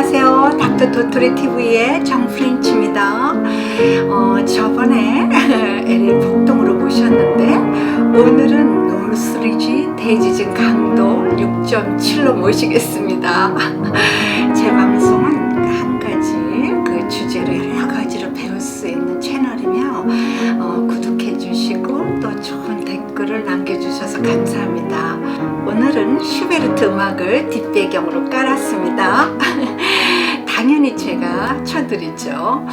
안녕하세요. 닥터 도토리 TV의 정프렌치입니다. 저번에 LA 폭동으로 모셨는데 오늘은 노스리지 대지진 강도 6.7로 모시겠습니다. 제 방송은 한 가지 그 주제로 여러 가지로 배울 수 있는 채널이며 구독해 주시고 또 좋은 댓글을 남겨주셔서 감사합니다. 오늘은 슈베르트 음악을 뒷배경으로 깔았습니다. 당연히 제가 쳐드리죠.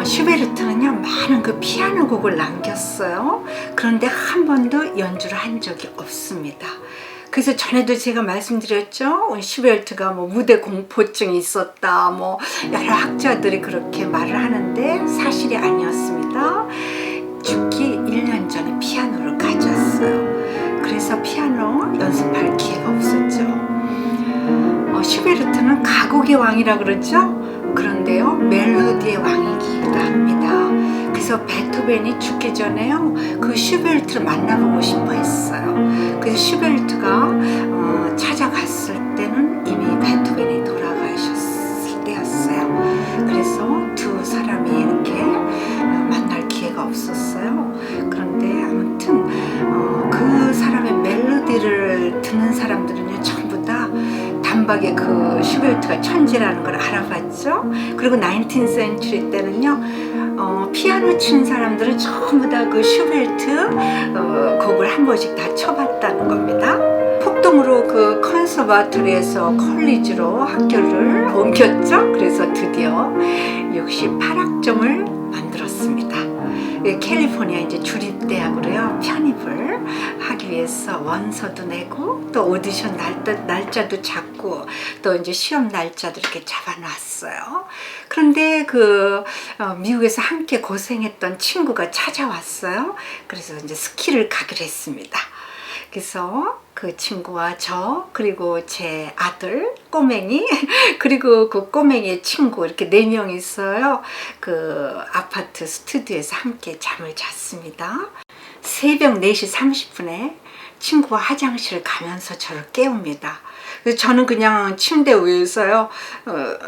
슈베르트는요 많은 그 피아노 곡을 남겼어요. 그런데 한 번도 연주를 한 적이 없습니다. 그래서 전에도 제가 말씀드렸죠. 슈베르트가 뭐 무대 공포증이 있었다, 뭐 여러 학자들이 그렇게 말을 하는데 사실이 아니었습니다. 죽기 1년 전에 피아노를 가졌어요. 그래서 피아노 연습할 기회가 없었죠. 슈베르트는 가곡의 왕이라 그러죠. 그런데요 멜로디의 왕이기도 합니다. 그래서 베토벤이 죽기 전에요 그 슈베르트를 만나보고 싶어 했어요. 그래서 슈베르트가 찾아갔을 때는 이미 베토벤이 돌아가셨을 때였어요. 그래서 두 사람이 이렇게 만날 기회가 없었어요. 그런데 아무튼 그 사람의 멜로디를 듣는 사람들은요 전부 다 단박에 그 슈베르트가 천재라는 걸 알아봤죠. 그리고 19th century 때는요 피아노 치는 사람들은 전부 다 그 슈베르트 곡을 한 번씩 다 쳐봤다는 겁니다. 폭동으로 그 컨서바토리에서 컬리지로 학교를 옮겼죠. 그래서 드디어 68학점을 만들었습니다. 캘리포니아 이제 주립대학으로요 편입을 하기 위해서 원서도 내고 또 오디션 날짜도 잡고 또 이제 시험 날짜도 이렇게 잡아놨어요. 그런데 그 미국에서 함께 고생했던 친구가 찾아왔어요. 그래서 이제 스키를 가기로 했습니다. 그래서 그 친구와 저 그리고 제 아들 꼬맹이 그리고 그 꼬맹이의 친구 이렇게 4명 있어요. 그 아파트 스튜디오에서 함께 잠을 잤습니다. 새벽 4시 30분에 친구가 화장실을 가면서 저를 깨웁니다. 그래서 저는 그냥 침대 위에서요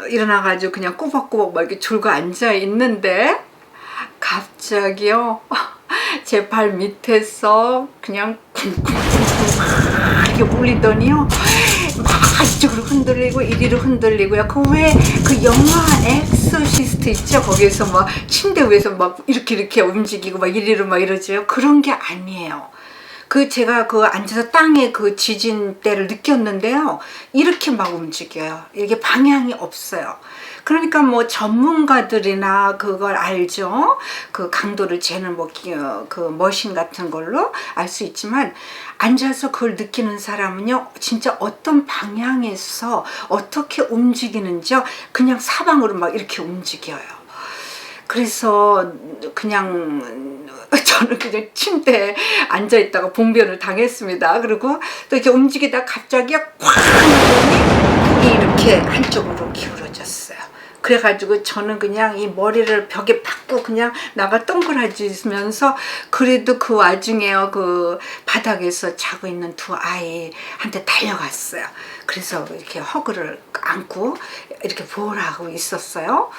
일어나가지고 그냥 꾸벅꾸벅 막 이렇게 졸고 앉아 있는데 갑자기요 제 발 밑에서 그냥 쿵쿵쿵쿵 이렇게 울리더니요 막 이쪽으로 흔들리고 이리로 흔들리고요. 그 왜 그 영화 엑소시스트 있죠? 거기에서 막 침대 위에서 막 이렇게 움직이고 막 이리로 막 이러죠. 그런 게 아니에요. 그 제가 그 앉아서 땅에 그 지진 때를 느꼈는데요. 이렇게 막 움직여요. 이게 방향이 없어요. 그러니까 뭐 전문가들이나 그걸 알죠. 그 강도를 재는 뭐 그 머신 같은 걸로 알 수 있지만 앉아서 그걸 느끼는 사람은요 진짜 어떤 방향에서 어떻게 움직이는지요 그냥 사방으로 막 이렇게 움직여요. 그래서 그냥 저는 그냥 침대에 앉아있다가 봉변을 당했습니다. 그리고 또 이렇게 움직이다가 갑자기 콱 하더니 그게 이렇게 한쪽으로 기울어졌어요. 그래가지고 저는 그냥 이 머리를 벽에 박고 그냥 나가 덩그라지면서 그래도 그 와중에요 그 바닥에서 자고 있는 두 아이한테 달려갔어요. 그래서 이렇게 허그를 안고 이렇게 보호를 하고 있었어요.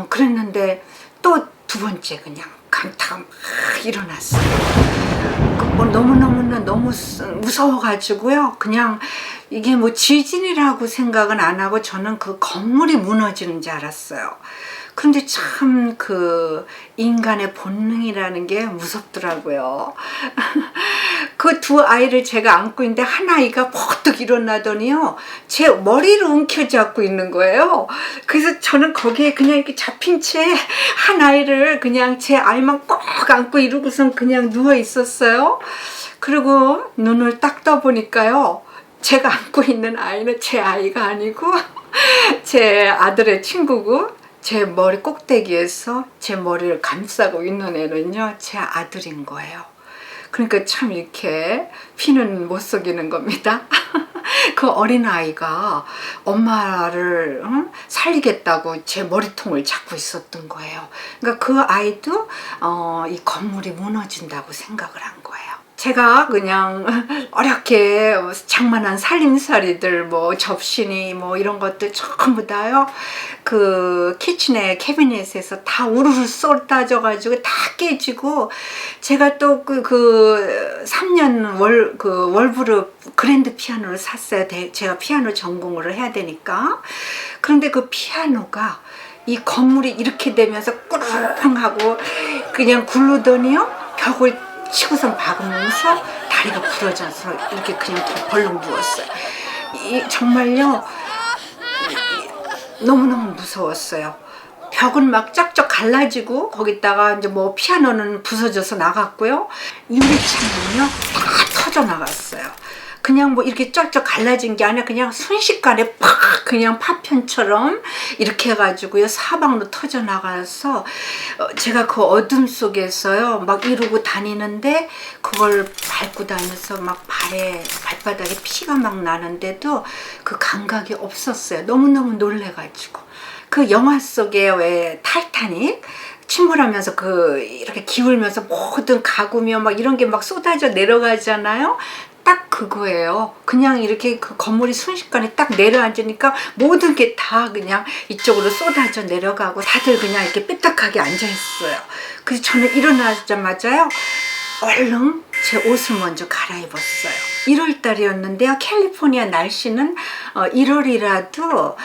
그랬는데 또 두 번째 그냥 강타가 막 일어났어요. 너무 무서워가지고요. 그냥 이게 뭐 지진이라고 생각은 안 하고 저는 그 건물이 무너지는 줄 알았어요. 그런데 참 그 인간의 본능이라는 게 무섭더라고요. 그 두 아이를 제가 안고 있는데 한 아이가 퍼뜩 일어나더니요 제 머리를 움켜잡고 있는 거예요. 그래서 저는 거기에 그냥 이렇게 잡힌 채 한 아이를 그냥 제 아이만 꼭 안고 이러고선 그냥 누워 있었어요. 그리고 눈을 딱 떠보니까요 제가 안고 있는 아이는 제 아이가 아니고 제 아들의 친구고 제 머리 꼭대기에서 제 머리를 감싸고 있는 애는요 제 아들인 거예요. 그러니까 참 이렇게 피는 못 속이는 겁니다. 그 어린아이가 엄마를 살리겠다고 제 머리통을 잡고 있었던 거예요. 그러니까 그 아이도 이 건물이 무너진다고 생각을 한 거예요. 제가 그냥 어렵게 장만한 살림살이들 뭐 접시니 뭐 이런 것들 전부 다요 그 키친의 캐비넷에서 다 우르르 쏟아져 가지고 다 깨지고, 제가 또 그 3년 월브르 그랜드 피아노를 샀어요. 제가 피아노 전공을 해야 되니까. 그런데 그 피아노가 이 건물이 이렇게 되면서 꾸렁하고 그냥 굴르더니요 벽을 치고선 박으면서 다리가 부러져서 이렇게 그냥 벌렁 누웠어요. 정말요 너무너무 무서웠어요. 벽은 막 쫙쫙 갈라지고 거기다가 이제 뭐 피아노는 부서져서 나갔고요. 유리창은요 다 터져 나갔어요. 그냥 뭐 이렇게 쫙쫙 갈라진 게 아니라 그냥 순식간에 팍 그냥 파편처럼 이렇게 해가지고요 사방으로 터져 나가서 제가 그 어둠 속에서요 막 이러고 다니는데 그걸 밟고 다녀서 막 발바닥에 피가 막 나는데도 그 감각이 없었어요. 너무너무 놀래가지고. 그 영화 속에 왜 타이타닉 침몰하면서 이렇게 기울면서 모든 가구며 막 이런 게 막 쏟아져 내려가잖아요. 딱 그거예요. 그냥 이렇게 그 건물이 순식간에 딱 내려앉으니까 모든 게 다 그냥 이쪽으로 쏟아져 내려가고 다들 그냥 이렇게 삐딱하게 앉아있어요. 그래서 저는 일어나자마자요 얼른 제 옷을 먼저 갈아입었어요. 1월 달이었는데요. 캘리포니아 날씨는 1월이라도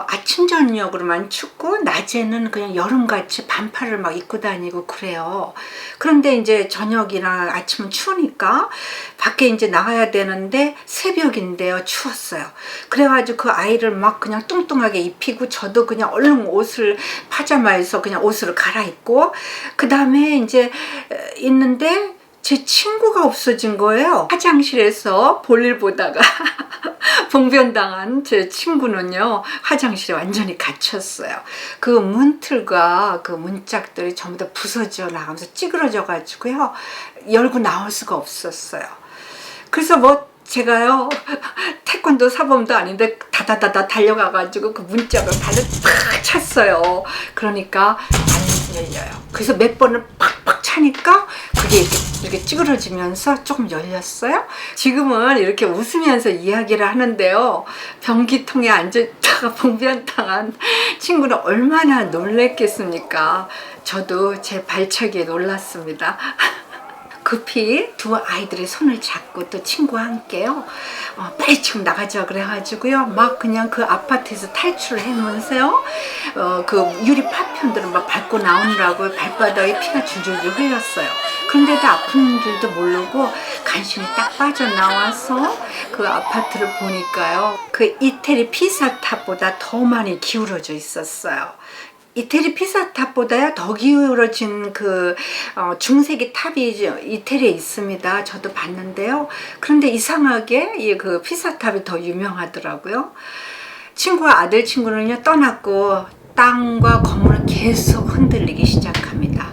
아침 저녁으로만 춥고 낮에는 그냥 여름같이 반팔을 막 입고 다니고 그래요. 그런데 이제 저녁이나 아침은 추우니까 밖에 이제 나가야 되는데 새벽인데요. 추웠어요. 그래가지고 그 아이를 막 그냥 뚱뚱하게 입히고 저도 그냥 얼른 옷을 파자마에서 그냥 옷을 갈아입고 그 다음에 이제 있는데 제 친구가 없어진 거예요. 화장실에서 볼일 보다가 봉변당한 제 친구는요 화장실에 완전히 갇혔어요. 그 문틀과 그 문짝들이 전부 다 부서져 나가면서 찌그러져 가지고요 열고 나올 수가 없었어요. 그래서 뭐 제가요 태권도 사범도 아닌데 다다다다 달려가 가지고 그 문짝을 발로 팍 찼어요. 그러니까 안 열려요. 그래서 몇 번을 팍팍 차니까 그게 이렇게 찌그러지면서 조금 열렸어요. 지금은 이렇게 웃으면서 이야기를 하는데요 변기통에 앉았다가 봉변당한 친구는 얼마나 놀랬겠습니까. 저도 제 발차기에 놀랐습니다. 급히 두 아이들의 손을 잡고 또 친구와 함께요 빨리 지금 나가자 그래가지고요 막 그냥 그 아파트에서 탈출을 하면서요 그 유리 파편들을 막 밟고 나오느라고 발바닥에 피가 줄줄줄 흘렸어요. 그런데도 아픈 줄도 모르고 간신히 딱 빠져나와서 그 아파트를 보니까요 그 이태리 피사탑보다 더 많이 기울어져 있었어요. 이태리 피사탑보다요 더 기울어진 그 중세기 탑이 이태리에 있습니다. 저도 봤는데요. 그런데 이상하게 그 피사탑이 더 유명하더라고요. 친구와 아들 친구는요 떠났고 땅과 건물은 계속 흔들리기 시작합니다.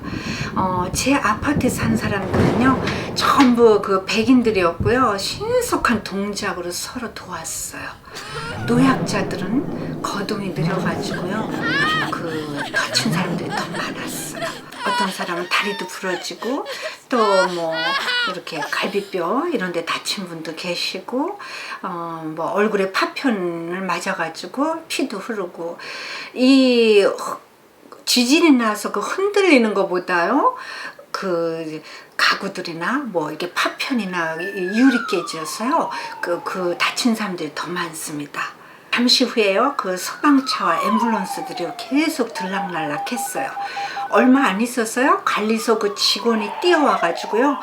제 아파트에 산 사람들은요 전부 그 백인들이었고요 신속한 동작으로 서로 도왔어요. 노약자들은 거동이 느려가지고요 그 다친 사람들이 더 많았어요. 어떤 사람은 다리도 부러지고 또 뭐 이렇게 갈비뼈 이런 데 다친 분도 계시고 뭐 얼굴에 파편을 맞아가지고 피도 흐르고 이 지진이 나서 그 흔들리는 것보다요 그 가구들이나 뭐 이게 파편이나 유리 깨져서요 그 다친 사람들이 더 많습니다. 잠시 후에요 그 소방차와 앰뷸런스들이 계속 들락날락 했어요. 얼마 안 있었어요 관리소 그 직원이 뛰어와 가지고요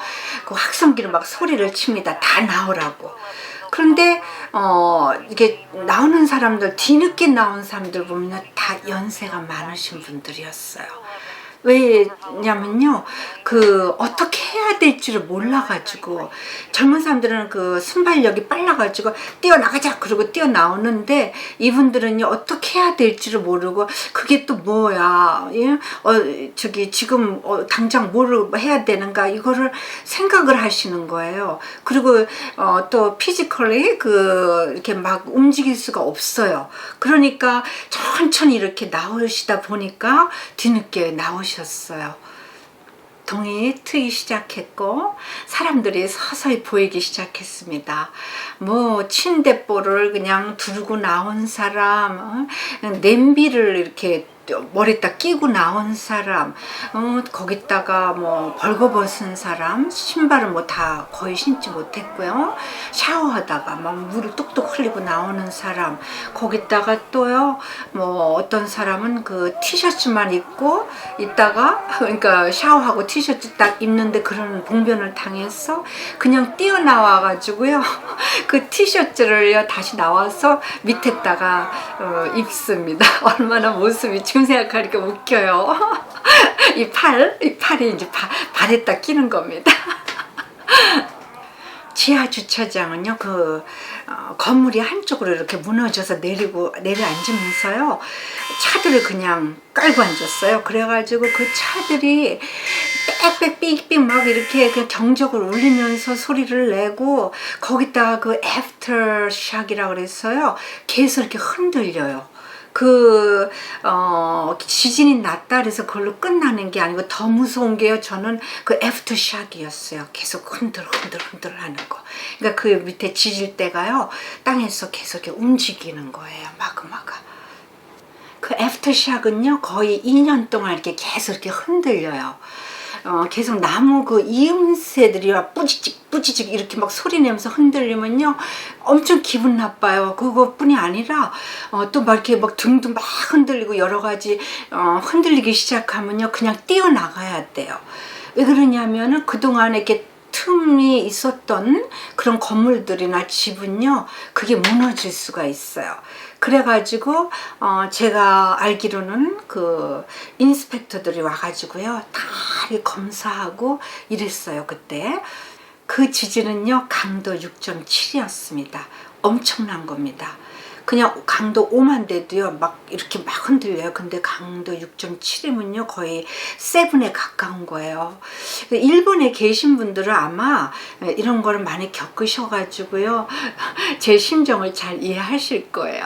그 확성기로 막 소리를 칩니다. 다 나오라고. 그런데 이게 나오는 사람들 뒤늦게 나온 사람들 보면 다 연세가 많으신 분들이었어요. 왜냐면요 그 어떻게 해야 될지를 몰라가지고 젊은 사람들은 그 순발력이 빨라가지고 뛰어나가자 그러고 뛰어나오는데 이분들은요 어떻게 해야 될지를 모르고 그게 또 뭐야 저기 지금 당장 뭘 해야 되는가 이거를 생각을 하시는 거예요. 그리고 또 피지컬리 이렇게 막 움직일 수가 없어요. 그러니까 천천히 이렇게 나오시다 보니까 뒤늦게 나오셨어요. 동이 트기 시작했고 사람들이 서서히 보이기 시작했습니다. 뭐 침대볼을 그냥 두르고 나온 사람, 냄비를 이렇게 머리에다 끼고 나온 사람, 거기다가 뭐 벌거벗은 사람, 신발은 뭐 다 거의 신지 못했고요. 샤워하다가 막 물을 뚝뚝 흘리고 나오는 사람, 거기다가 또요, 뭐 어떤 사람은 그 티셔츠만 입고 있다가, 그러니까 샤워하고 티셔츠 딱 입는데 그런 봉변을 당해서 그냥 뛰어나와가지고요, 그 티셔츠를요 다시 나와서 밑에다가 입습니다. 얼마나 모습이 지금 생각하니까 웃겨요. 이 팔이 이제 발에다 끼는 겁니다. 지하 주차장은요, 건물이 한쪽으로 이렇게 무너져서 내려앉으면서요, 차들을 그냥 깔고 앉았어요. 그래가지고 그 차들이 빽빽 삑삑 막 이렇게 그 경적을 울리면서 소리를 내고, 거기다가 그 애프터 샥이라고 그랬어요. 계속 이렇게 흔들려요. 지진이 났다 그래서 그걸로 끝나는 게 아니고 더 무서운 게요. 저는 그 애프터샥이었어요. 계속 흔들 하는 거. 그러니까 그 밑에 지질 때가요, 땅에서 계속 이렇게 움직이는 거예요. 마그마가. 그 애프터샥은요, 거의 2년 동안 이렇게 계속 이렇게 흔들려요. 계속 나무 그 이음새들이 뿌지직 이렇게 막 소리 내면서 흔들리면요, 엄청 기분 나빠요. 그것뿐이 아니라 또 막 이렇게 막 등도 막 흔들리고 여러 가지 흔들리기 시작하면요, 그냥 뛰어나가야 돼요. 왜 그러냐면은 그동안에 이렇게 틈이 있었던 그런 건물들이나 집은요, 그게 무너질 수가 있어요. 그래가지고 제가 알기로는 그 인스펙터들이 와가지고요, 다 검사하고 이랬어요. 그때 그 지진은요, 강도 6.7이었습니다. 엄청난 겁니다. 그냥 강도 5만 돼도요, 막 이렇게 막 흔들려요. 근데 강도 6.7이면요, 거의 7에 가까운 거예요. 일본에 계신 분들은 아마 이런 거를 많이 겪으셔가지고요, 제 심정을 잘 이해하실 거예요.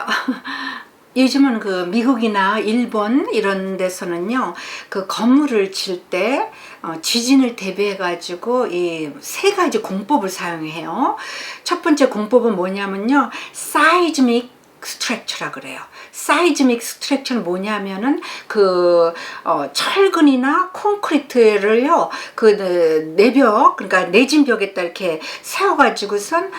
요즘은 그 미국이나 일본 이런 데서는요, 그 건물을 칠 때 지진을 대비해 가지고 이 3가지 공법을 사용해요. 첫 번째 공법은 뭐냐면요, 사이즈믹 스트렉처라 그래요. 사이즈믹 스트렉처는 뭐냐면은 그 철근이나 콘크리트를요, 그 내벽, 그러니까 내진 벽에다 이렇게 세워가지고선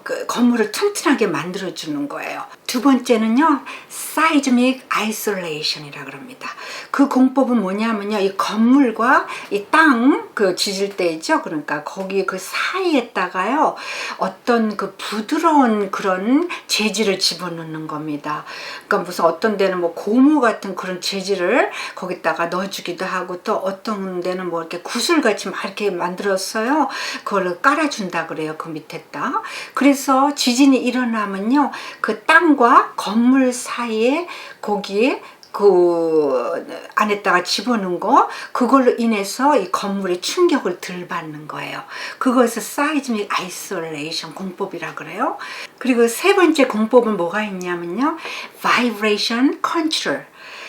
그 건물을 튼튼하게 만들어 주는 거예요. 두 번째는요, 사이즈믹 아이솔레이션이라 그럽니다. 그 공법은 뭐냐면요, 이 건물과 이 땅 그 지질 때 있죠, 그러니까 거기 그 사이에다가요, 어떤 그 부드러운 그런 재질을 집어넣는 겁니다. 그러니까 무슨 어떤 데는 뭐 고무 같은 그런 재질을 거기다가 넣어주기도 하고, 또 어떤 데는 뭐 이렇게 구슬같이 막 이렇게 만들었어요. 그걸 깔아준다 그래요, 그 밑에다. 그래서 지진이 일어나면요, 그 땅과 건물 사이에 거기에 그 안에다가 집어넣은 거, 그걸로 인해서 이 건물에 충격을 덜 받는 거예요. 그것을 사이즈믹 아이솔레이션 공법이라 그래요. 그리고 세 번째 공법은 뭐가 있냐면요, 바이브레이션 컨트롤.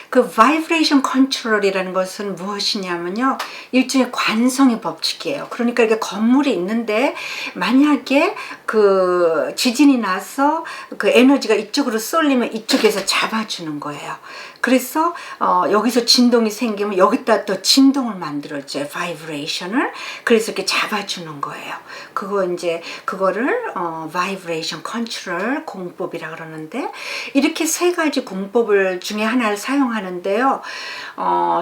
그 바이브레이션 컨트롤이라는 것은 무엇이냐면요, 일종의 관성의 법칙이에요. 그러니까 이게 건물이 있는데 만약에 그 지진이 나서 그 에너지가 이쪽으로 쏠리면 이쪽에서 잡아주는 거예요. 그래서 여기서 진동이 생기면 여기다 또 진동을 만들어줘요, 바이브레이션을. 그래서 이렇게 잡아주는 거예요. 그거를 바이브레이션 컨트롤 공법이라 그러는데, 이렇게 3가지 공법을 중에 하나를 사용하는데요,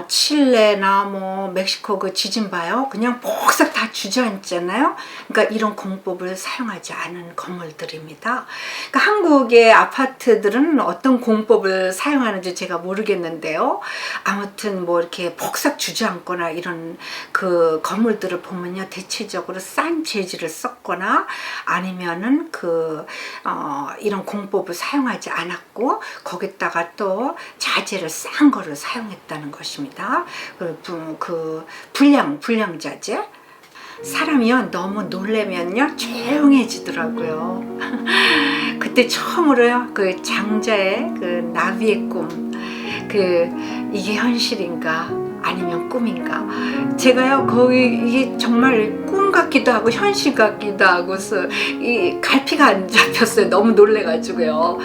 칠레나 뭐 멕시코 그 지진 봐요, 그냥 폭삭 다 주저앉잖아요. 그러니까 이런 공법을 사용하지 않은 건물들입니다. 그러니까 한국의 아파트들은 어떤 공법을 사용하는지 제가 모르겠는데요, 아무튼 뭐 이렇게 폭삭 주저앉거나 이런 그 건물들을 보면요, 대체적으로 싼 재질을 썼거나 아니면은 이런 공법을 사용하지 않았고, 거기다가 또 자재를 싼 거를 사용했다는 것입니다. 불량 자재. 사람이요, 너무 놀래면요 조용해지더라고요. 그때 처음으로요, 그 장자의 그 나비의 꿈, 이게 현실인가, 아니면 꿈인가? 제가요 거의 이게 정말 꿈 같기도 하고 현실 같기도 하고서 이 갈피가 안 잡혔어요. 너무 놀래가지고요.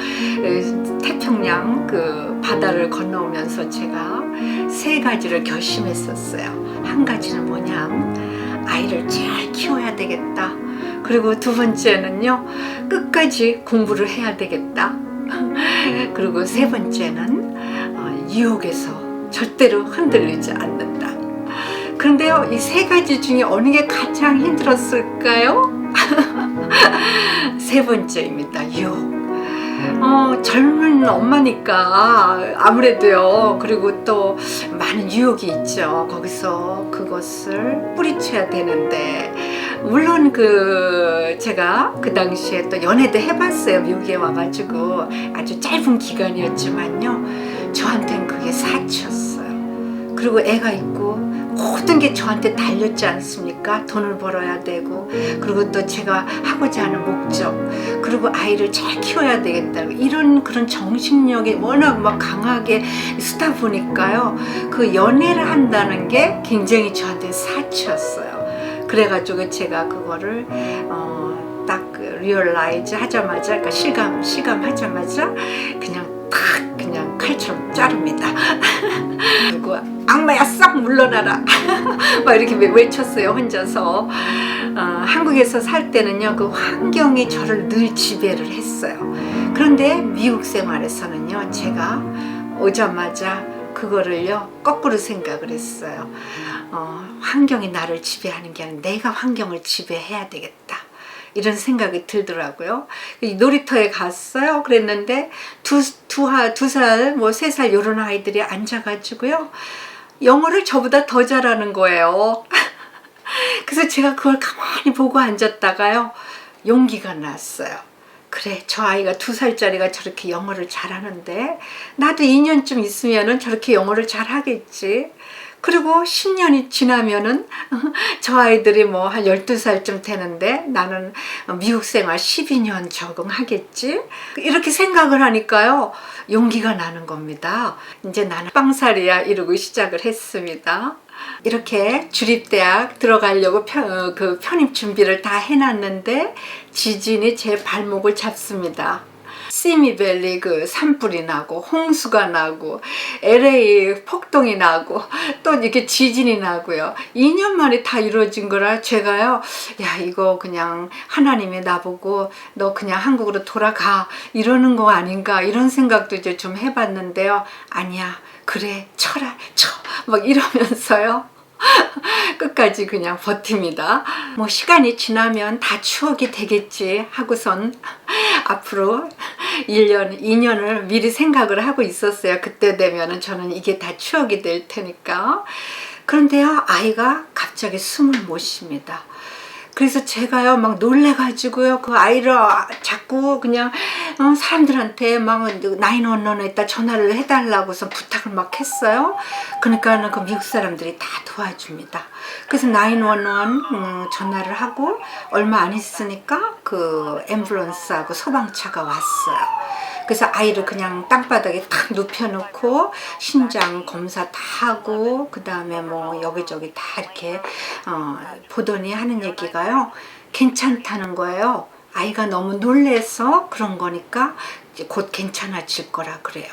태평양 그 바다를 건너오면서 제가 세 가지를 결심했었어요. 한 가지는 뭐냐, 아이를 잘 키워야 되겠다. 그리고 두 번째는요, 끝까지 공부를 해야 되겠다. 그리고 세 번째는 유혹에서 절대로 흔들리지 않는다. 그런데요, 이 세 가지 중에 어느 게 가장 힘들었을까요? 세 번째입니다. 유혹. 젊은 엄마니까 아무래도요. 그리고 또 많은 유혹이 있죠. 거기서 그것을 뿌리쳐야 되는데, 물론 제가 그 당시에 또 연애도 해봤어요. 미국에 와가지고 아주 짧은 기간이었지만요, 저한테는 그게 사치였어요. 그리고 애가 있고 모든 게 저한테 달렸지 않습니까? 돈을 벌어야 되고, 그리고 또 제가 하고자 하는 목적, 그리고 아이를 잘 키워야 되겠다, 이런 그런 정신력이 워낙 막 강하게 쓰다 보니까요, 그 연애를 한다는 게 굉장히 저한테 사치였어요. 그래가지고 제가 그거를 딱 리얼라이즈 하자마자, 그러니까 실감하자마자 그냥 칼처럼 자릅니다. 그리고 악마야 싹 물러나라 막 이렇게 외쳤어요, 혼자서. 한국에서 살 때는요, 그 환경이 저를 늘 지배를 했어요. 그런데 미국 생활에서는요, 제가 오자마자 그거를요 거꾸로 생각을 했어요. 환경이 나를 지배하는 게 아니라 내가 환경을 지배해야 되겠다, 이런 생각이 들더라고요. 놀이터에 갔어요. 그랬는데 두 살, 뭐 3살 이런 아이들이 앉아가지고요, 영어를 저보다 더 잘하는 거예요. 그래서 제가 그걸 가만히 보고 앉았다가요, 용기가 났어요. 그래, 저 아이가 2살짜리가 저렇게 영어를 잘하는데 나도 2년쯤 있으면은 저렇게 영어를 잘하겠지. 그리고 10년이 지나면은 저 아이들이 뭐 한 12살쯤 되는데 나는 미국 생활 12년 적응하겠지. 이렇게 생각을 하니까요, 용기가 나는 겁니다. 이제 나는 빵살이야, 이러고 시작을 했습니다. 이렇게 주립대학 들어가려고 편입 준비를 다 해놨는데 지진이 제 발목을 잡습니다. 시미밸리 그 산불이 나고 홍수가 나고 LA 폭동이 나고 또 이렇게 지진이 나고요. 2년 만에 다 이루어진 거라 제가요, 야, 이거 그냥 하나님이 나보고 너 그냥 한국으로 돌아가 이러는 거 아닌가, 이런 생각도 이제 좀 해봤는데요. 아니야, 그래, 쳐라, 쳐, 막 이러면서요 끝까지 그냥 버팁니다. 뭐 시간이 지나면 다 추억이 되겠지 하고선 앞으로 1년, 2년을 미리 생각을 하고 있었어요. 그때 되면은 저는 이게 다 추억이 될 테니까. 그런데요, 아이가 갑자기 숨을 못 쉽니다. 그래서 제가요 막 놀래가지고요, 그 아이를 자꾸 그냥 사람들한테 막 911에다 전화를 해달라고서 부탁을 막 했어요. 그러니까는 그 미국 사람들이 다 도와줍니다. 그래서 911 전화를 하고 얼마 안 있으니까 그 앰뷸런스하고 소방차가 왔어요. 그래서 아이를 그냥 땅바닥에 탁 눕혀놓고 신장 검사 다 하고 그 다음에 뭐 여기저기 다 이렇게 보더니 하는 얘기가요, 괜찮다는 거예요. 아이가 너무 놀래서 그런 거니까 이제 곧 괜찮아질 거라 그래요.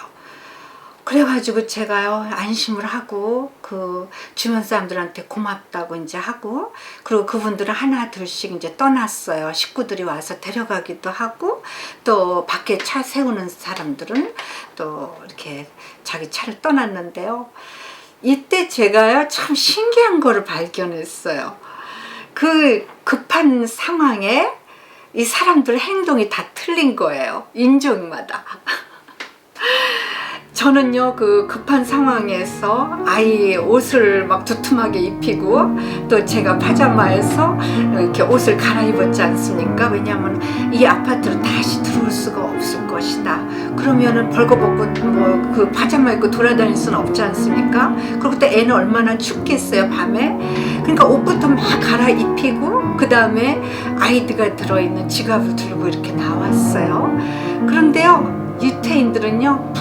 그래가지고 제가요 안심을 하고 그 주변 사람들한테 고맙다고 이제 하고, 그리고 그분들은 하나 둘씩 이제 떠났어요. 식구들이 와서 데려가기도 하고, 또 밖에 차 세우는 사람들은 또 이렇게 자기 차를 떠났는데요. 이때 제가요 참 신기한 거를 발견했어요. 그 급한 상황에 이 사람들 행동이 다 틀린 거예요. 인종마다. 저는요 그 급한 상황에서 아이 옷을 막 두툼하게 입히고, 또 제가 파자마에서 이렇게 옷을 갈아입었지 않습니까? 왜냐하면 이 아파트로 다시 들어올 수가 없을 것이다. 그러면은 벌거벗고 뭐 그 파자마 입고 돌아다닐 수는 없지 않습니까? 그리고 또 애는 얼마나 춥겠어요, 밤에. 그러니까 옷부터 막 갈아입히고 그 다음에 아이들가 들어있는 지갑을 들고 이렇게 나왔어요. 그런데요, 유태인들은요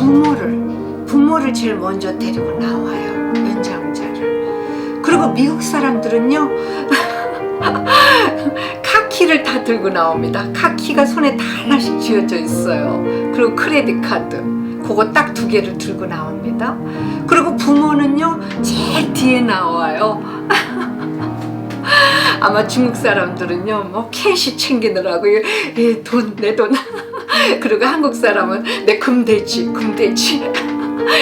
부모를 제일 먼저 데리고 나와요, 연장자를. 그리고 미국 사람들은요 카키를 다 들고 나옵니다. 카키가 손에 다 하나씩 쥐어져 있어요. 그리고 크레딧 카드 그거 딱 2개를 들고 나옵니다. 그리고 부모는요 제일 뒤에 나와요. 아마 중국 사람들은요 뭐 캐시 챙기느라고 돈 내 돈 그리고 한국 사람은 내 금돼지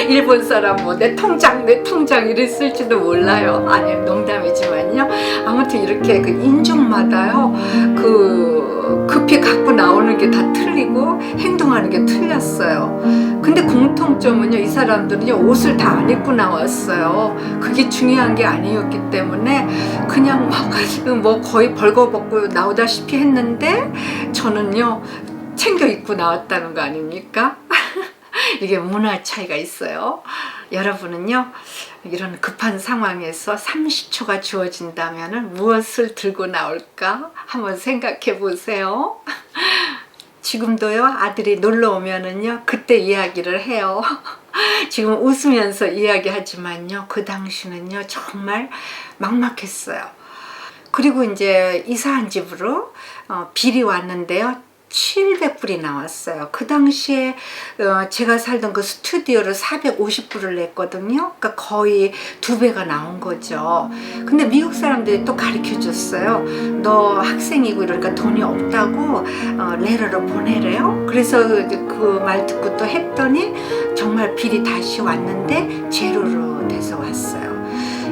일본 사람 뭐 내 통장 이랬을지도 몰라요. 아니 농담이지만요. 아무튼 이렇게 그 인종마다요 그 급히 갖고 나오는 게 다 틀리고 행동하는 게 틀렸어요. 근데 공통점은요 이 사람들은요 옷을 다 안 입고 나왔어요. 그게 중요한 게 아니었기 때문에 그냥 막 뭐 거의 벌거벗고 나오다시피 했는데 저는요 챙겨 입고 나왔다는 거 아닙니까? 이게 문화 차이가 있어요. 여러분은요 이런 급한 상황에서 30초가 주어진다면 무엇을 들고 나올까 한번 생각해 보세요. 지금도요 아들이 놀러 오면은요 그때 이야기를 해요. 지금 웃으면서 이야기하지만요 그 당시는요 정말 막막했어요. 그리고 이제 이사한 집으로 빌이 왔는데요 700불이 나왔어요. 그 당시에 제가 살던 그 스튜디오를 450불을 냈거든요. 그러니까 거의 2배가 나온 거죠. 근데 미국 사람들이 또 가르쳐 줬어요. 너 학생이고 이러니까 돈이 없다고 레터로 보내래요. 그래서 그 말 듣고 또 했더니 정말 빌이 다시 왔는데 제로로 돼서 왔어요.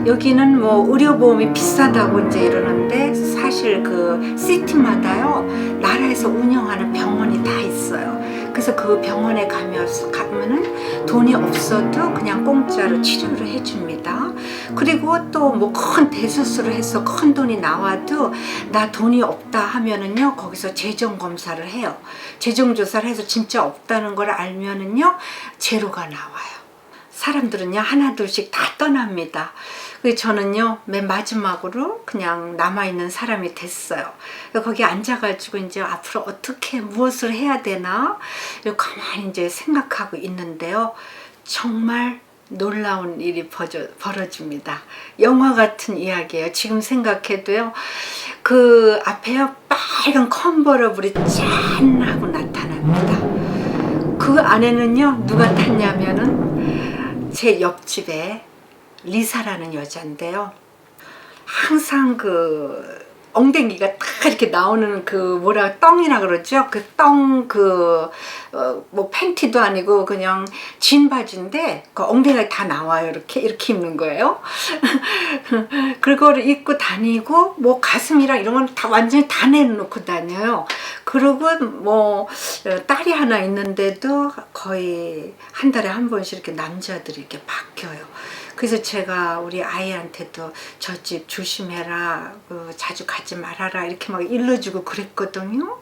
여기는 뭐 의료보험이 비싸다고 이제 이러는데 사실 그 시티마다요 나라에서 운영하는 병원이 다 있어요. 그래서 그 병원에 가면은 돈이 없어도 그냥 공짜로 치료를 해줍니다. 그리고 또 뭐 큰 대수술을 해서 큰 돈이 나와도 나 돈이 없다 하면은요 거기서 재정 검사를 해요. 재정 조사를 해서 진짜 없다는 걸 알면은요 제로가 나와요. 사람들은요 하나둘씩 다 떠납니다. 저는요 맨 마지막으로 그냥 남아있는 사람이 됐어요. 거기 앉아가지고 이제 앞으로 어떻게 무엇을 해야 되나 가만히 이제 생각하고 있는데요 정말 놀라운 일이 벌어집니다. 영화 같은 이야기예요. 지금 생각해도요 그 앞에요 빨간 컨버러블이 짠 하고 나타납니다. 그 안에는요 누가 탔냐면은 제 옆집에 리사라는 여자인데요. 항상 그 엉덩이가 딱 이렇게 나오는 그 뭐라 떵이라 그러죠. 그 떵 뭐 팬티도 아니고 그냥 진 바지인데 그 엉덩이가 다 나와요. 이렇게 입는 거예요. 그거를 입고 다니고 뭐 가슴이랑 이런 건 다 완전히 다 내놓고 다녀요. 그리고 뭐 딸이 하나 있는데도 거의 한 달에 한 번씩 이렇게 남자들이 이렇게 바뀌어요. 그래서 제가 우리 아이한테도 저 집 조심해라, 자주 가지 말아라 이렇게 막 일러주고 그랬거든요.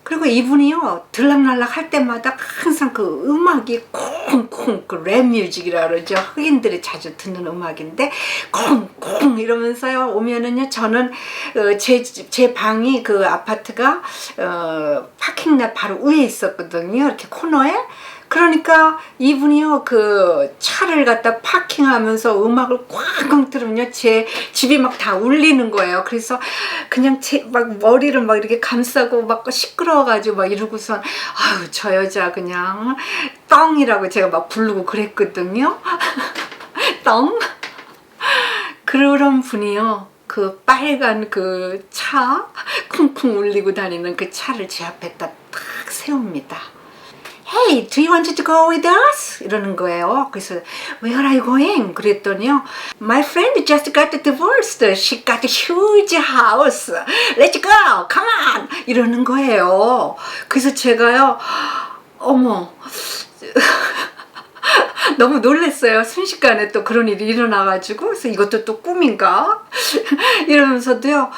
그리고 이분이요 들락날락 할 때마다 항상 그 음악이 콩콩 그 랩 뮤직이라 그러죠. 흑인들이 자주 듣는 음악인데 콩콩 이러면서요 오면은요 저는 제 방이 그 아파트가 파킹lot 바로 위에 있었거든요. 이렇게 코너에. 그러니까 이분이요 그 차를 갖다 파킹하면서 음악을 꽉꽉 들으면요 제 집이 막 다 울리는 거예요. 그래서 그냥 제 막 머리를 막 이렇게 감싸고 막 시끄러워가지고 막 이러고선 아유 저 여자 그냥 떵이라고 제가 막 부르고 그랬거든요. 떵. 그런 분이요 그 빨간 그 차 쿵쿵 울리고 다니는 그 차를 제 앞에다 딱 세웁니다. Hey, do you want to go with us? 이러는 거예요. 그래서 Where are you going? 그랬더니요 My friend just got divorced. She got a huge house. Let's go. Come on. 이러는 거예요. 그래서 제가요 어머 너무 놀랐어요. 순식간에 또 그런 일이 일어나가지고 그래서 이것도 또 꿈인가? 이러면서도요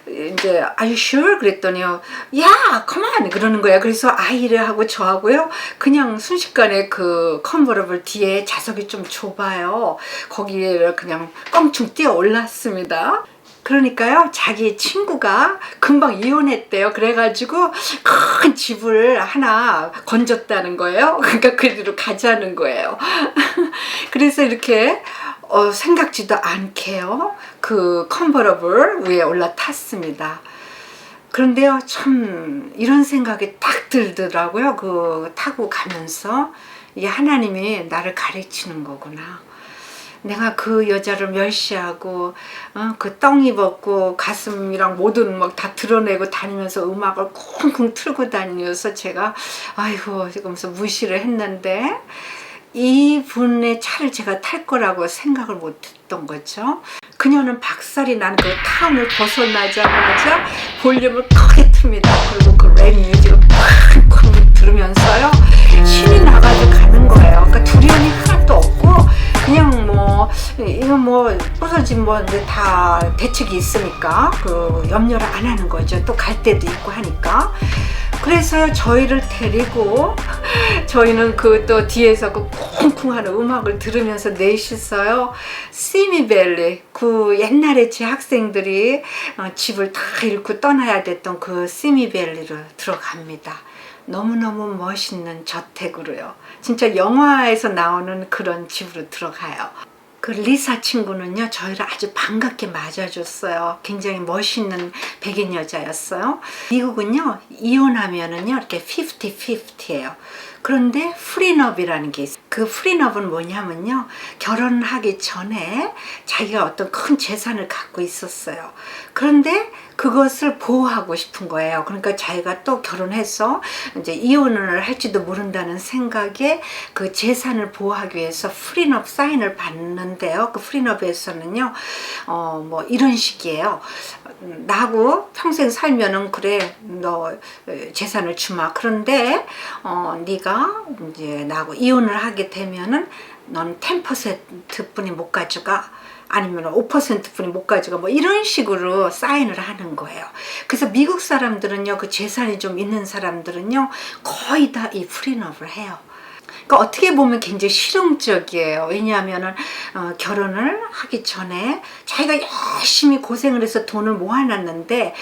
이제 Are you sure? 그랬더니요 Yeah, come on 그러는 거예요. 그래서 아이를 하고 저하고요 그냥 순식간에 그 컨버러블 뒤에 좌석이 좀 좁아요. 거기에 그냥 껑충 뛰어 올랐습니다. 그러니까요 자기 친구가 금방 이혼했대요. 그래가지고 큰 집을 하나 건졌다는 거예요. 그러니까 그리로 가자는 거예요. 그래서 이렇게 생각지도 않게요. 그 컨버러블 위에 올라탔습니다. 그런데요, 참 이런 생각이 딱 들더라고요. 그 타고 가면서 이게 하나님이 나를 가르치는 거구나. 내가 그 여자를 멸시하고 그 떵 입었고 가슴이랑 모든 막 다 드러내고 다니면서 음악을 쿵쿵 틀고 다니면서 제가 아이고 이러면서 무시를 했는데 이분의 차를 제가 탈 거라고 생각을 못했던 거죠. 그녀는 박살이 난 그 타운을 벗어나자마자 볼륨을 크게 틉니다. 그리고 그 랩 뮤직을 쾅쾅 들으면서요 신이 나가지고 가는 거예요. 그러니까 두려움이 하나도 없고 그냥 뭐 이거 뭐 부서진 뭐 다 대책이 있으니까 그 염려를 안 하는 거죠. 또 갈 때도 있고 하니까. 그래서요 저희를 데리고 저희는 그 또 뒤에서 그 쿵쿵하는 음악을 들으면서 넷이서요 시미밸리, 그 옛날에 제 학생들이 집을 다 잃고 떠나야 됐던 그 시미밸리로 들어갑니다. 너무너무 멋있는 저택으로요. 진짜 영화에서 나오는 그런 집으로 들어가요. 그 리사 친구는요 저희를 아주 반갑게 맞아줬어요. 굉장히 멋있는 백인 여자였어요. 미국은요 이혼하면은요 이렇게 50-50예요. 그런데 프리너비라는 게 있어요. 그 프리너브는 뭐냐면요 결혼하기 전에 자기가 어떤 큰 재산을 갖고 있었어요. 그런데 그것을 보호하고 싶은 거예요. 그러니까 자기가 또 결혼해서 이제 이혼을 할지도 모른다는 생각에 그 재산을 보호하기 위해서 프리너 사인을 받는데요. 그 프리너브에서는요, 뭐 이런 식이에요. 나하고 평생 살면은 그래, 너 재산을 주마. 그런데 네가 이제 나하고 이혼을 하게 되면은 넌 10%뿐이 못 가져가. 아니면 5%뿐이 못 가져가 뭐 이런 식으로 사인을 하는 거예요. 그래서 미국 사람들은요 그 재산이 좀 있는 사람들은요 거의 다 이 프리너브를 해요. 그러니까 어떻게 보면 굉장히 실용적이에요. 왜냐하면은 결혼을 하기 전에 자기가 열심히 고생을 해서 돈을 모아놨는데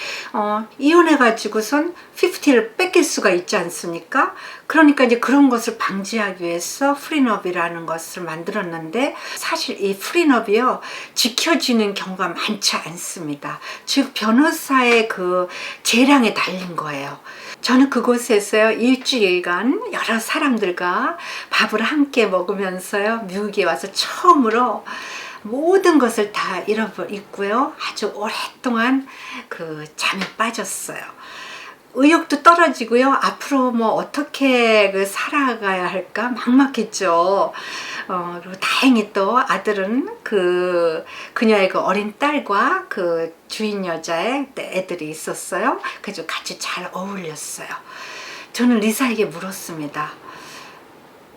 이혼해가지고선 50를 뺏길 수가 있지 않습니까? 그러니까 이제 그런 것을 방지하기 위해서 프리너비라는 것을 만들었는데 사실 이 프리너비요 지켜지는 경우가 많지 않습니다. 즉 변호사의 그 재량에 달린 거예요. 저는 그곳에서요 일주일간 여러 사람들과 밥을 함께 먹으면서요 미국에 와서 처음으로 모든 것을 다 잃어버렸고요 아주 오랫동안 그 잠에 빠졌어요. 의욕도 떨어지고요 앞으로 뭐 어떻게 그 살아가야 할까 막막했죠. 그리고 다행히 또 아들은 그녀의 그 어린 딸과 그 주인 여자의 애들이 있었어요. 그래서 같이 잘 어울렸어요. 저는 리사에게 물었습니다.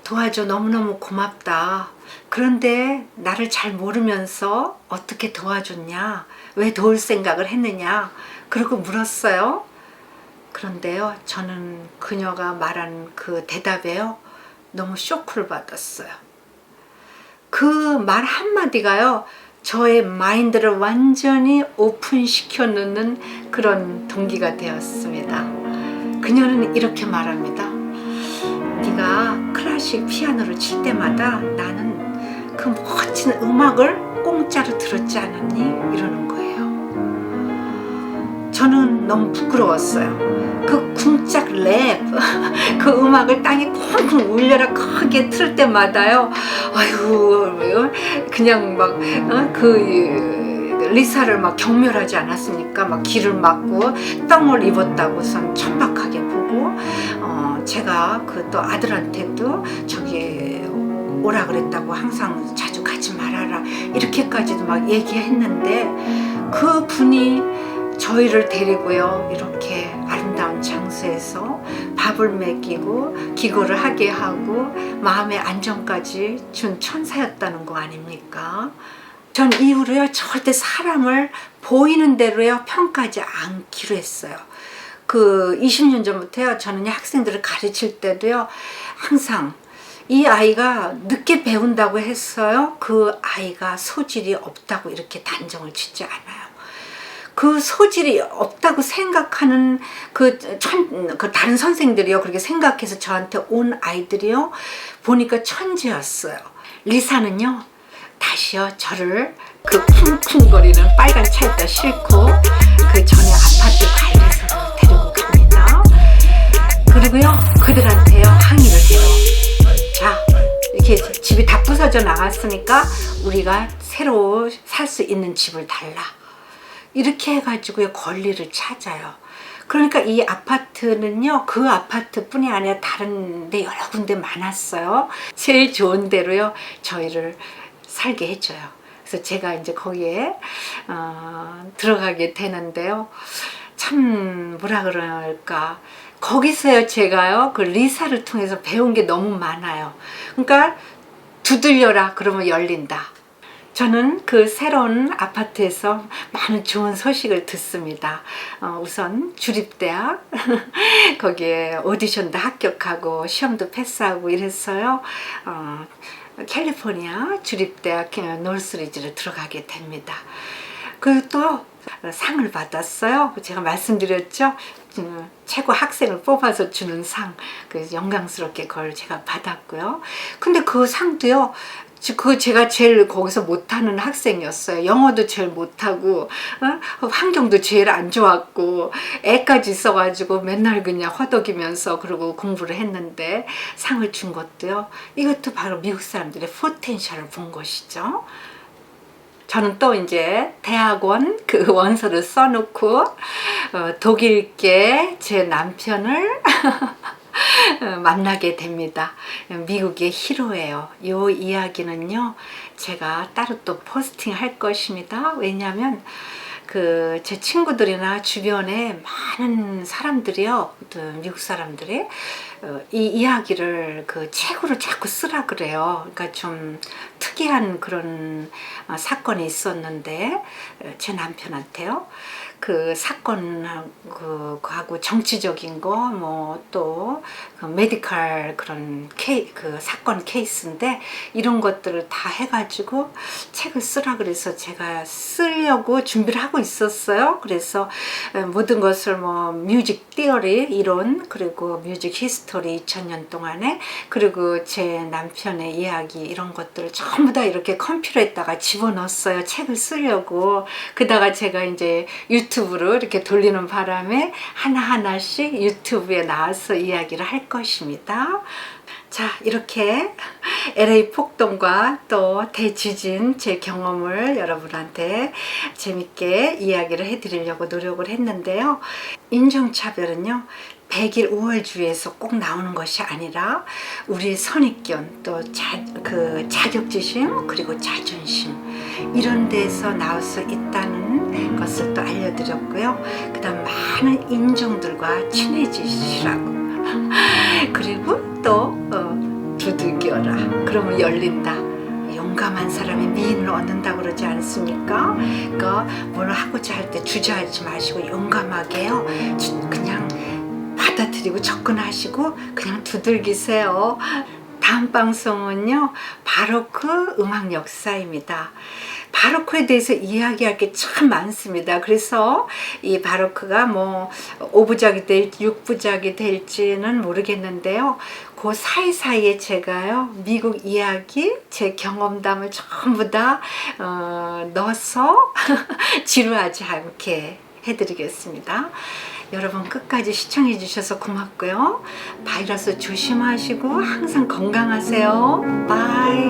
도와줘, 너무너무 고맙다. 그런데 나를 잘 모르면서 어떻게 도와줬냐? 왜 도울 생각을 했느냐? 그러고 물었어요. 그런데요 저는 그녀가 말한 그 대답에요 너무 쇼크를 받았어요. 그 말 한마디가요 저의 마인드를 완전히 오픈시켜 놓는 그런 동기가 되었습니다. 그녀는 이렇게 말합니다. 네가 클래식 피아노를 칠 때마다 나는 그 멋진 음악을 공짜로 들었지 않았니? 이러는 거예요. 저는 너무 부끄러웠어요. 그 궁짝 랩, 그 음악을 땅에 콩콩 울려라 크게 틀 때마다요. 아유, 그냥 막 그 리사를 막 경멸하지 않았습니까? 막 기를 맞고 떵을 입었다고선 천박하게 보고, 제가 그 또 아들한테도 저기 오라 그랬다고 항상 자주 가지 말아라 이렇게까지도 막 얘기했는데 그 분이 저희를 데리고요 이렇게 아름다운 장소에서 밥을 먹이고 기도를 하게 하고 마음의 안정까지 준 천사였다는 거 아닙니까? 전 이후로요 절대 사람을 보이는 대로요 평가하지 않기로 했어요. 그 20년 전부터요 저는 학생들을 가르칠 때도요 항상 이 아이가 늦게 배운다고 했어요 그 아이가 소질이 없다고 이렇게 단정을 짓지 않아요. 그 소질이 없다고 생각하는 그 다른 선생들이요 그렇게 생각해서 저한테 온 아이들이요 보니까 천재였어요. 리사는요 다시요 저를 그 쿵쿵거리는 빨간 차에다 싣고 그 전에 아파트 관리소로 데리고 갑니다. 그리고요 그들한테요 항의를 해요. 자, 이렇게 집이 다 부서져 나갔으니까 우리가 새로 살 수 있는 집을 달라. 이렇게 해가지고 권리를 찾아요. 그러니까 이 아파트는요 그 아파트뿐이 아니라 다른 데 여러 군데 많았어요. 제일 좋은 데로요 저희를 살게 해줘요. 그래서 제가 이제 거기에 들어가게 되는데요. 참 뭐라 그럴까, 거기서요 제가요 그 리사를 통해서 배운 게 너무 많아요. 그러니까 두들려라 그러면 열린다. 저는 그 새로운 아파트에서 많은 좋은 소식을 듣습니다. 우선 주립대학 거기에 오디션도 합격하고 시험도 패스하고 이랬어요. 캘리포니아 주립대학 노스리지를 들어가게 됩니다. 그리고 또 상을 받았어요. 제가 말씀드렸죠. 최고 학생을 뽑아서 주는 상, 그 영광스럽게 그걸 제가 받았고요. 근데 그 상도요, 그 제가 제일 거기서 못하는 학생이었어요. 영어도 제일 못하고 환경도 제일 안 좋았고 애까지 있어가지고 맨날 그냥 허덕이면서 그러고 공부를 했는데 상을 준 것도요, 이것도 바로 미국 사람들의 포텐셜을 본 것이죠. 저는 또 이제 대학원 그 원서를 써놓고 독일계 제 남편을 만나게 됩니다. 미국의 히로예요. 이 이야기는요 제가 따로 또 포스팅 할 것입니다. 왜냐하면 그 제 친구들이나 주변에 많은 사람들이요, 미국 사람들이 이 이야기를 그 책으로 자꾸 쓰라 그래요. 그러니까 좀 특이한 그런 사건이 있었는데 제 남편한테요. 그 사건하고 정치적인 거 뭐 또 그 메디컬 그런 그 사건 케이스인데 이런 것들을 다 해가지고 책을 쓰라 그래서 제가 쓰려고 준비를 하고 있었어요. 그래서 모든 것을 뭐 뮤직 티어리 이론, 그리고 뮤직 히스토리 2000년 동안에, 그리고 제 남편의 이야기 이런 것들을 전부 다 이렇게 컴퓨터에다가 집어넣었어요. 책을 쓰려고. 그다가 제가 이제 유튜브로 이렇게 돌리는 바람에 하나하나씩 유튜브에 나와서 이야기를 할 것입니다. 자, 이렇게 LA 폭동과 또 대지진 제 경험을 여러분한테 재밌게 이야기를 해드리려고 노력을 했는데요. 인종차별은요 100일 5월주의에서 꼭 나오는 것이 아니라 우리의 선입견, 또 자격지심, 그리고 자존심 이런 데서 나올 수 있다는 것을 또 알려드렸고요. 그 다음 많은 인종들과 친해지시라고 그리고 또 두들겨라 그러면 열린다. 용감한 사람이 미인을 얻는다고 그러지 않습니까? 그러니까 뭘 하고자 할 때 주저하지 마시고 용감하게요 그냥 받아들이고 접근하시고 그냥 두들기세요. 다음 방송은요 바로크 음악 역사입니다. 바로크에 대해서 이야기할 게 참 많습니다. 그래서 이 바로크가 뭐 5부작이 될지 6부작이 될지는 모르겠는데요. 그 사이사이에 제가요 미국 이야기, 제 경험담을 전부 다 넣어서 지루하지 않게 해드리겠습니다. 여러분 끝까지 시청해 주셔서 고맙고요. 바이러스 조심하시고 항상 건강하세요. 바이.